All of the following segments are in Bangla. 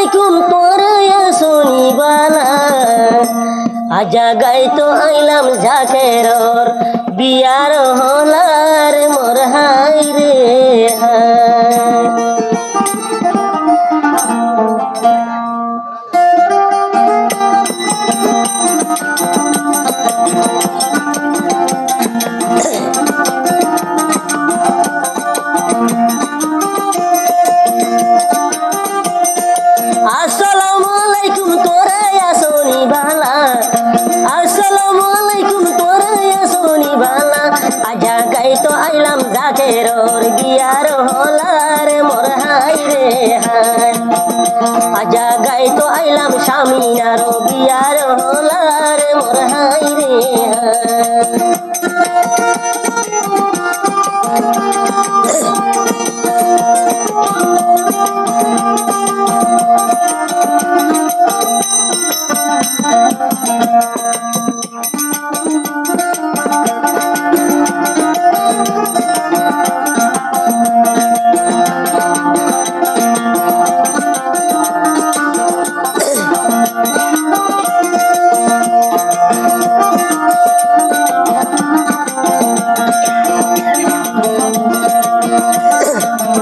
আলাইকুম তোরে শনিবালা আজা গাইতো আইলাম ঝাকেরর বিয়ার হলার মোর হাই রে হাই। আসসালামু আলাইকুম তোরে আসনি বালা আসসালামু আলাইকুম তোরে আসনি বালা আজা গাইতো আইলাম জাকেরর বিয়ার হলার মোর হাই রে হাই। আজা গাইতো আইলাম স্বামীনার বিয়ার হলার মোর হাই রে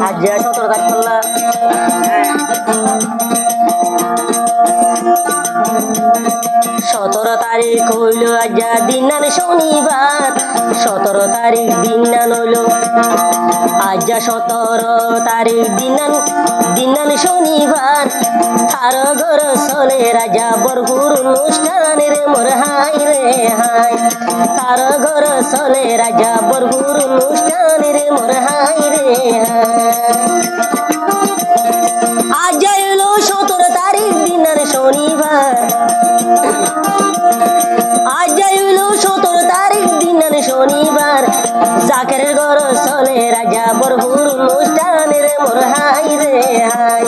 আজ 17 তারিখ করলা 17 তারিখ হইল আজ দিনান শনিবার 17 তারিখ দিনান হইল আজ 17 তারিখ দিনান শনিবার তার ঘর চলে রাজা বরপুর অনুষ্ঠান রে মোর হাই রে হাই। তার ঘর চলে রাজা বরপুর অনুষ্ঠান রে মোর হাই রে হাই। আজ এলো 17 তারিখ দিনার শনিবার আজ এলো 17 তারিখ দিনার শনিবার জাকের ঘর চলে রাজা বরপুর অনুষ্ঠান রে মোর হাই রে হাই।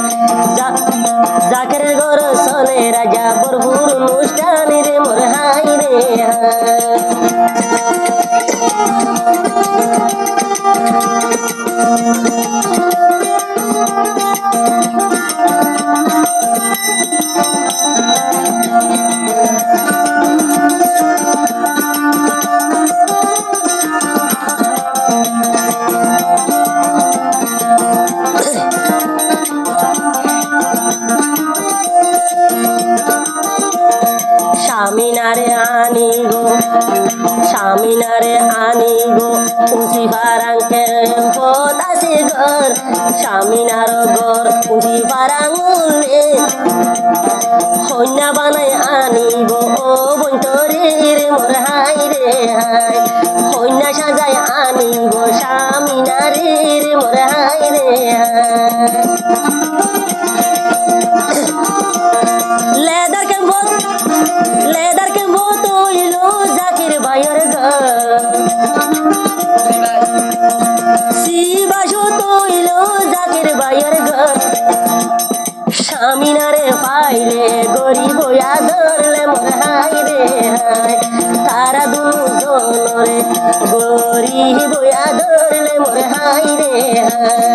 জাকের ঘর চলে রাজা বরপুর অনুষ্ঠান রে মোর হাই রে হাই। স্বামীনারে আনিব উঁচি পারাঙ্কে পতাসি ঘর স্বামীনার ঘর উঁচি পারাঙ্গুলে কন্যা বানাই আনিব ও বৈতরের মোর হাই রে হাই। কন্যা সাজাই আনিব স্বামীনারের মোর হাই রে হাই। লেদার কেম্বো তৈল জাকির ভাইয়ের ঘর শিবাসু তৈল জাকির ভাইয়ের ঘর স্বামীনারে পাইলে গরিব ধরলে মোর হাই রে হাই। তারা দুজনরে গরিব ধরলে মোর হাই রে হাই।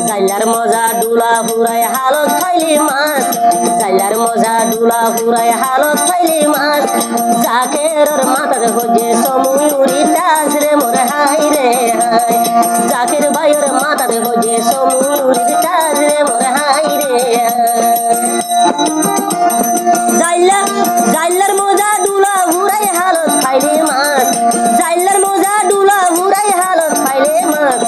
জাইলার মজা ডুলা ফুরাই হালত খাইলি মাছ জাইলার মজা ডুলা ফুরাই হালত খাইলি মাছ জাকের মাথার খোঁজে সমুরি দাস রে মোর হাই রে হাই। জাকের ভাইয়ের মাথার খোঁজে সমুরি দাস রে মোর হাই রে হাই। জাইলার মজা ডুলা ফুরাই হালত খাইলি মাছ জাইলার মজা ডুলা ফুরাই হালত খাইলে মাছ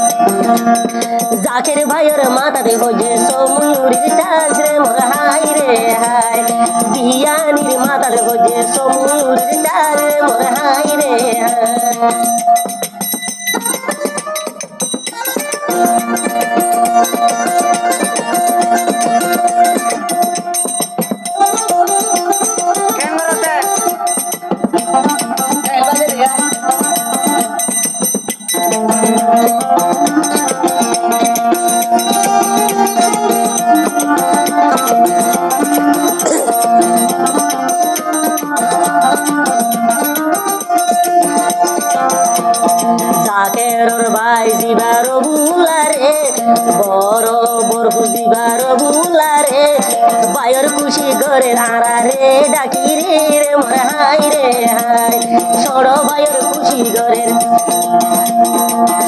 জাকের ভাইয়ের মাথাতে খোঁজে সমুরির দাস রে মোর হাই রে হাই। বিয়ানির মাথাতে খোঁজে সমুরির দাস রে মোর হাই রে হাই। খুঁজিবার বুলারে বড় বড় খুঁজিবার বুলারে বায়র খুশি করে আড়ারে ডাকি রে মোর হাই রে হাই সড় বায়র খুশি করে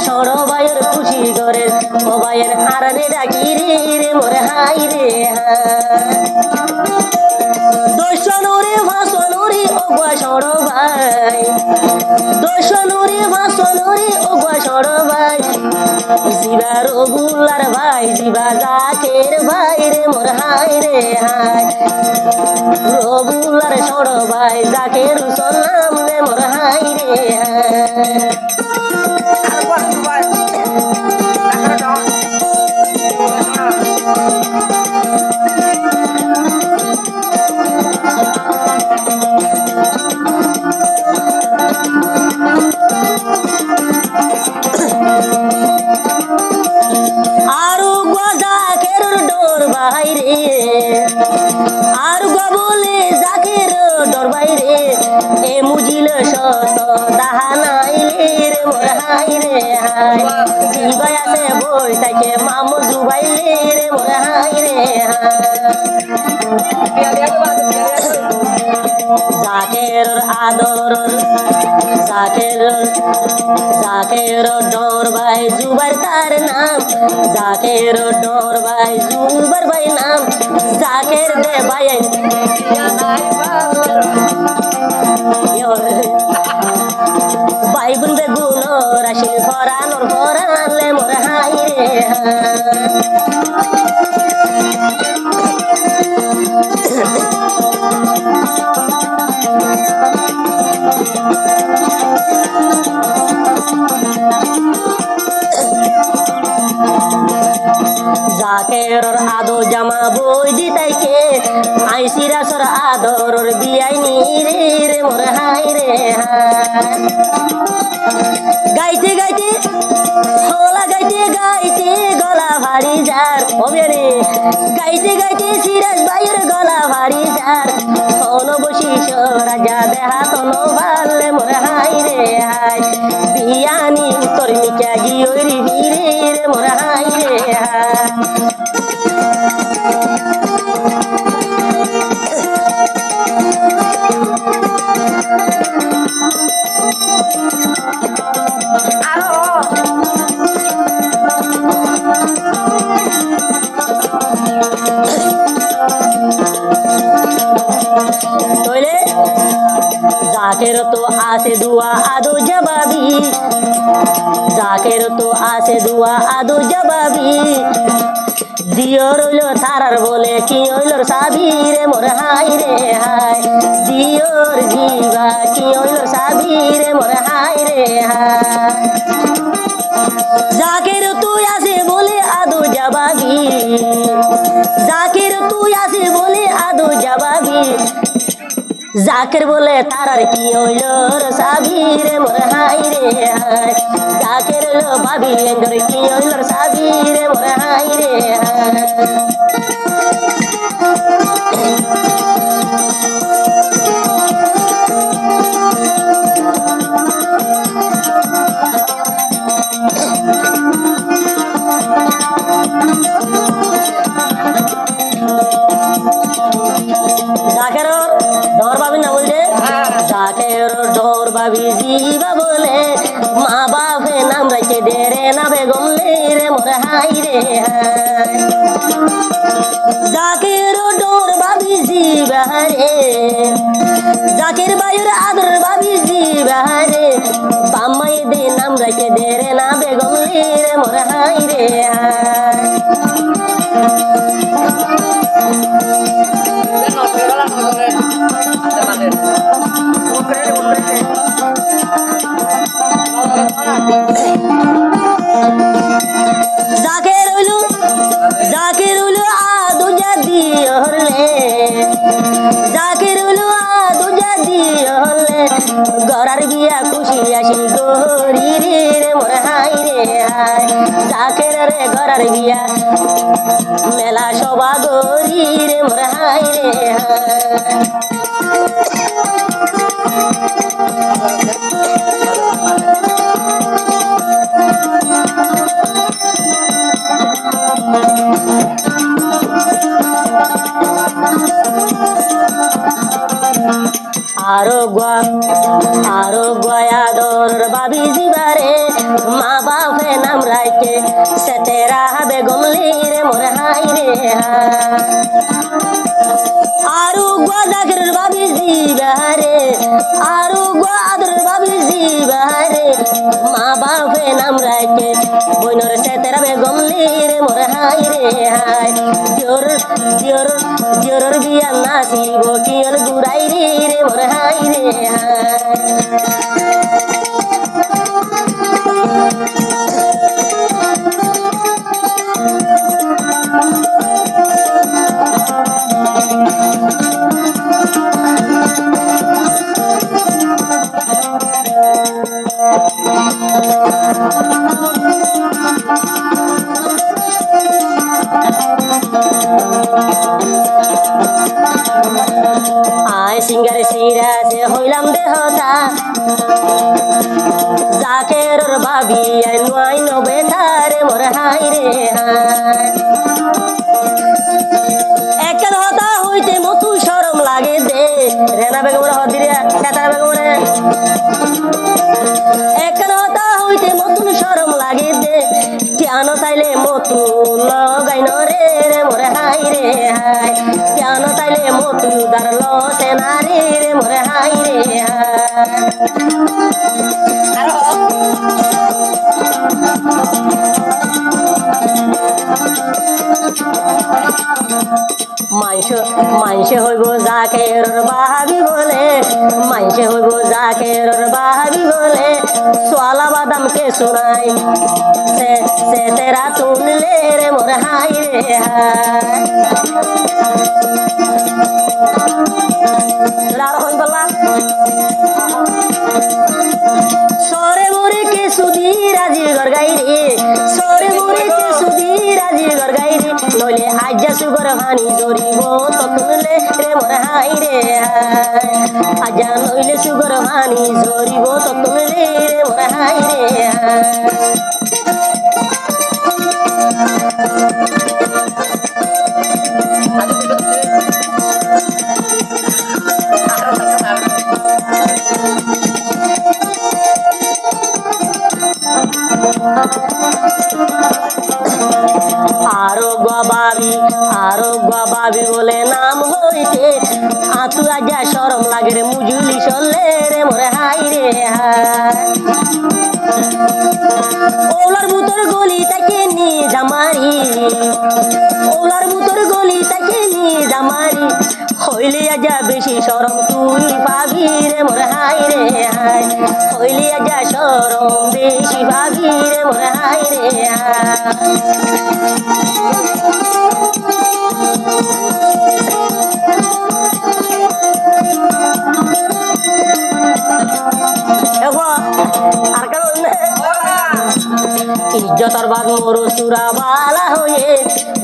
সড় বায়র খুশি করে ও বায়ের আড়ারে ডাকি রে মোর হাই রে হাই দোষনুরে ভাসনুরি ওগা সড় ভাই দোষনুরি ভাসনুরি ওগা সড় ভাই জিবা রবুলার ভাই জিবা জাকের ভাই রে মোর হাই রে হাই রবুলার সড় ভাই জাকের সলাম রে মোর হাই রে হাই আর বলে জাকের ডর বাইরে এ মুজিল শত দাহানাইলে রে মোর হাই রে হাই জিবাই আছে বই তাকে মামু জুবাইলে রে মোর হাই রে জাকের আদর জাকের ডর ভাই জুবার তার নাম জাকের ডর ভাই জুবার ভাই নাম জাকের দে ভাই ভাই গুন বেগুন রাশিল ফরানোর ফরানলে মোর হাই রে জাকের আদো জামা বই দিতাইকে আইসিরাসর আদর বিয়াই নি রে মোর হাই রে গাইতে গাইতে হলা গাইতে গাইতে গলা ভারী যার হবে গাইতে গাইতে সিরাজ ভাইয়ের গলা ভারী যার কোন বসিস রাজা দেহা তন ভালে মোর হাই রে হাই বিয়ানি উত্তর মিকা গিয়ে রে মোর হাই রে হাই জাকের তো আসে দুয়া আদো জবাবি জাকের তো আসে দুয়া আদো জবাবি দিও রইল তারার বলে কি হইল সাবি রে মোর হাই রে হাই দিওর জিবা কি হইল সাবি রে মোর হাই রে হাই জাকের তুই আসে বলে আদো জবাবি জাকের তুই আসে বলে আদো জবাবি জাকের বলে তারার কি হইল সাবি রে মোর হাই রে হাই জাকের লো ভাবি এঙ্গর কি হইল সাবি রে মোর হাই রে হাই জাকের ডর ভাবি না বলছে জাকের ডর ভাবি জিবা বলে মা বাপে নাম রাখে ডেরে না বেগম রে মোর হাই রে হাই জাকের ডর ভাবি জিবা রে জাকের বায়ুর আদর ভাবি জিবা রে বাম্মাই দে নাম রাখে ডেরে না বেগম রে মোর হাই রে হাই জাকের উলু আদু জাদি হলে জাকের উলু আদু জাদি হলে গরার বিয়া খুশি আসি গরি রে মোর হাই রে হাই জাকের রে গরার বিয়া মেলা সবা গরি রে মোর হাই রে হাই। আরো গয়াদর বাবি জিবারে মা বাপে নাম রাইকে সে তেরা বেগম রে মোর হাই রে আরো গোয়াদাকের বাবি জিবারে আরো গোয়াদর বাবি জিবারে মা বাপে নাম রাইকে বইনর সে তেরা বেগম রে মোর হাই রে হাই জোর জোর জোর বিয়া নাচিব কিয়ল গুড়াই রে মোর হাই রে হাই আয় সিঙ্গারে সিরাজে হইলাম দেহতা জাকের বাবি আই নবে তারে মোর হাই রে হাই একটা হতা হইতে মতু শরম লাগে দে রেনা বেগমরা হদিরে সেতারা বেগমরে একটা হতা হইতে মতু শরম লাগে দে কেন তাইলে মতু লগাই নরে রে মোর হাই রে হাই কেন তাইলে মতু দারল সেনারি রে মোর হাই রে মাইসে হইব জাকের বাহাবি বলে মাইসে হইব জাকের বাহাবি বলে সোয়ালা বাদামকে শোনাই সে তেরা শুনলে রে মোর হাই রে হাই সরে মোরে কে সুদি রাজি গরগাই রে সরে মোরে কে সুদি রাজি গরগাই রে নইলে আজ্জা সুগর হানি ধরিব ততলে রে মোর হাই রে আজ্জা নইলে সুগর হানি ধরিব ততলে রে মোর হাই রে আরোগ্য বাবি বলে নাম হইতে আতু আজ্জা শরম লাগে রে মুজুলি চললে রে মোরে হাই রে হাই ওলার বুতর গলি তাকে নি জামারি ওলার বুতর গলি তাকে নি জামারি হইলে আজ্জা বেশি শরম তুই পাবি রে মোরে হাই রে হাই হইলে আজ্জা শরম বেশি পাবি রে মোরে হাই রে হাই ইজ্জতর বাদ মরু সুরা বালা হয়ে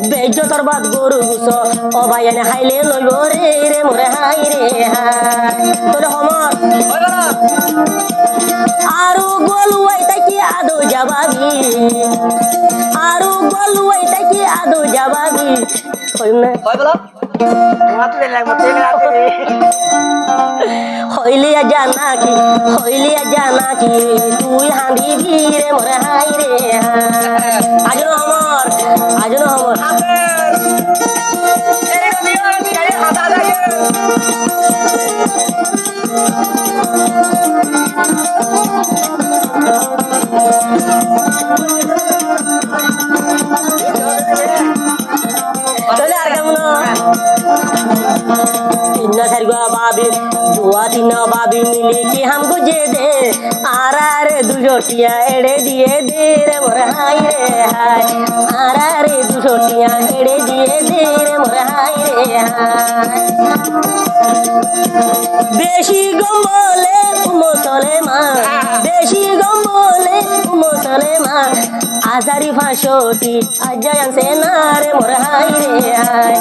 বেজ্জতর বাদ গরু গুছ অবায়ানে হাইলে লইব রে রে মোরে হাই রে হাই তোরে হমর আরো গলুয়াই তাকি আদো যাবাবি আরো গলুয়াই তাকি আদো যাবাবি কইমনে কই বলো হইলিয়া জানা কি তুই হাঁদিবি রে মোরে হাই রে আজনো হমর बाबी दुआ तीन बाबी मिली कि हमको जे दे आरा रे दुजोटिया एड़े दिए दे रे मोर हाय रे हाय आरा रे दुजोटिया एड़े दिए दे रे मोर हाय रे हाय बेशी गमले मुसले मा बेशी गमले मुसले मा आजारी फाशोटी अजयन से नारे मोर हाय रे हाय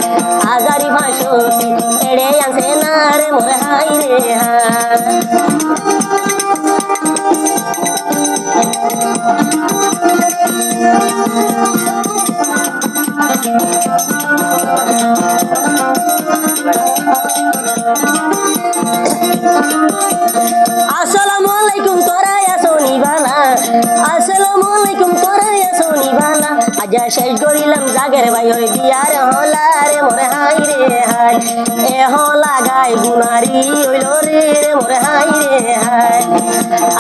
आजारी फाशोटी एड़े से नारे मोर हाय रे हाय আসসালামু শেষ করিলাম জাগের ভাই ওই দিয়ার হলা রে মোরে হাই রে হাই এ হলা গাই গুনারি হইল রে মোরে হাই রে হাই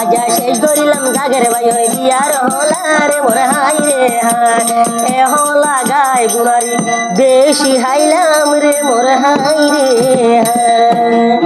আজ শেষ করিলাম জাগের ভাই ওই দিয়ার হলা রে মোরে হাই রে হাই এ হলা গাই গুনারি বেশি হাইলাম রে মোরে হাই রে হাই